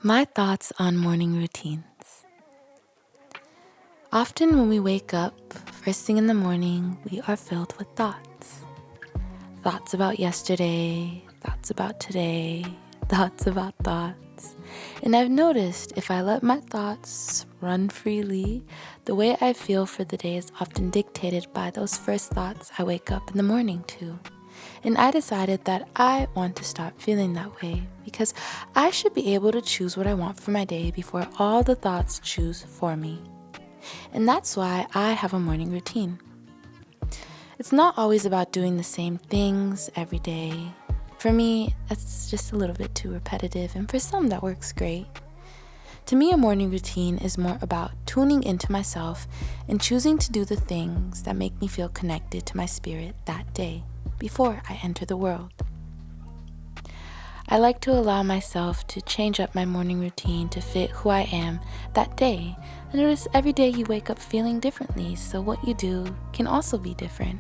My thoughts on morning routines. Often when we wake up, first thing in the morning, we are filled with thoughts. Thoughts about yesterday, thoughts about today, thoughts about thoughts. And I've noticed if I let my thoughts run freely, the way I feel for the day is often dictated by those first thoughts I wake up in the morning to. And I decided that I want to stop feeling that way because I should be able to choose what I want for my day before all the thoughts choose for me. And that's why I have a morning routine. It's not always about doing the same things every day. For me, that's just a little bit too repetitive, and for some that works great. To me, a morning routine is more about tuning into myself and choosing to do the things that make me feel connected to my spirit that day before I enter the world. I like to allow myself to change up my morning routine to fit who I am that day. I notice every day you wake up feeling differently, so what you do can also be different.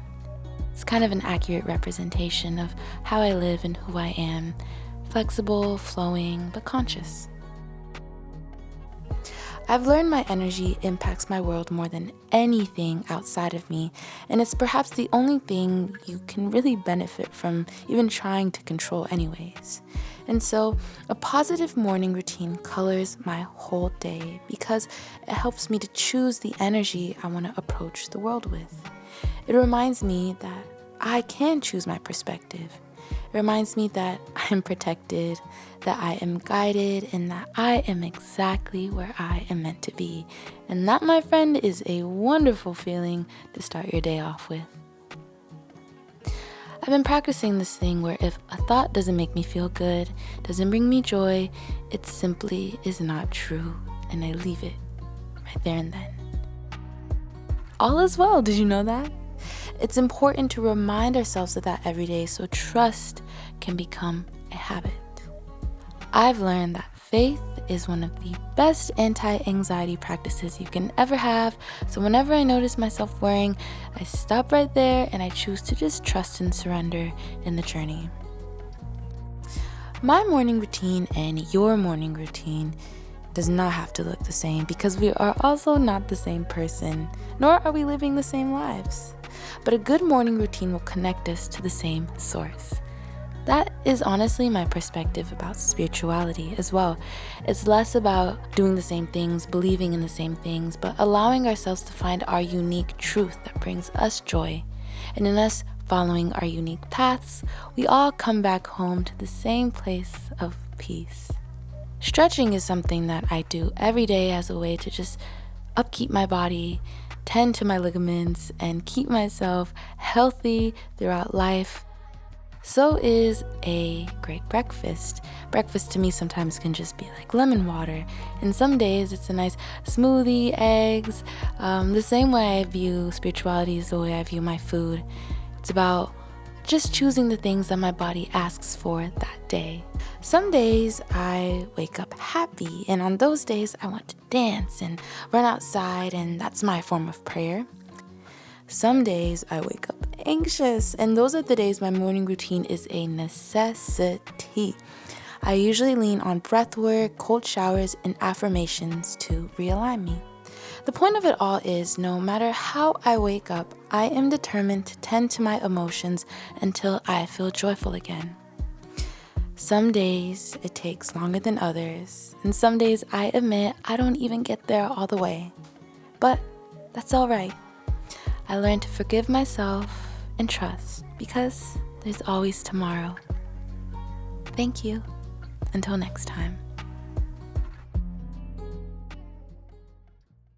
It's kind of an accurate representation of how I live and who I am, flexible, flowing, but conscious. I've learned my energy impacts my world more than anything outside of me, and it's perhaps the only thing you can really benefit from even trying to control anyways. And so, a positive morning routine colors my whole day because it helps me to choose the energy I want to approach the world with. It reminds me that I can choose my perspective. It reminds me that I am protected, that I am guided, and that I am exactly where I am meant to be. And that, my friend, is a wonderful feeling to start your day off with. I've been practicing this thing where if a thought doesn't make me feel good, doesn't bring me joy, it simply is not true, and I leave it right there and then. All is well, did you know that? It's important to remind ourselves of that every day so trust can become a habit. I've learned that faith is one of the best anti-anxiety practices you can ever have, so whenever I notice myself worrying, I stop right there and I choose to just trust and surrender in the journey. My morning routine and your morning routine does not have to look the same because we are also not the same person, nor are we living the same lives. But a good morning routine will connect us to the same source. That is honestly my perspective about spirituality as well. It's less about doing the same things, believing in the same things, but allowing ourselves to find our unique truth that brings us joy. And in us following our unique paths, we all come back home to the same place of peace. Stretching is something that I do every day as a way to just upkeep my body, tend to my ligaments, and keep myself healthy throughout life. So is a great breakfast. Breakfast to me sometimes can just be like lemon water, and some days it's a nice smoothie, eggs. The same way I view spirituality is the way I view my food. It's about just choosing the things that my body asks for that day. Some days I wake up happy, and on those days I want to dance and run outside, and that's my form of prayer. Some days I wake up anxious, and those are the days my morning routine is a necessity. I usually lean on breath work, cold showers, and affirmations to realign me. The point of it all is, no matter how I wake up, I am determined to tend to my emotions until I feel joyful again. Some days it takes longer than others, and some days I admit I don't even get there all the way. But that's all right. I learned to forgive myself and trust because there's always tomorrow. Thank you. Until next time.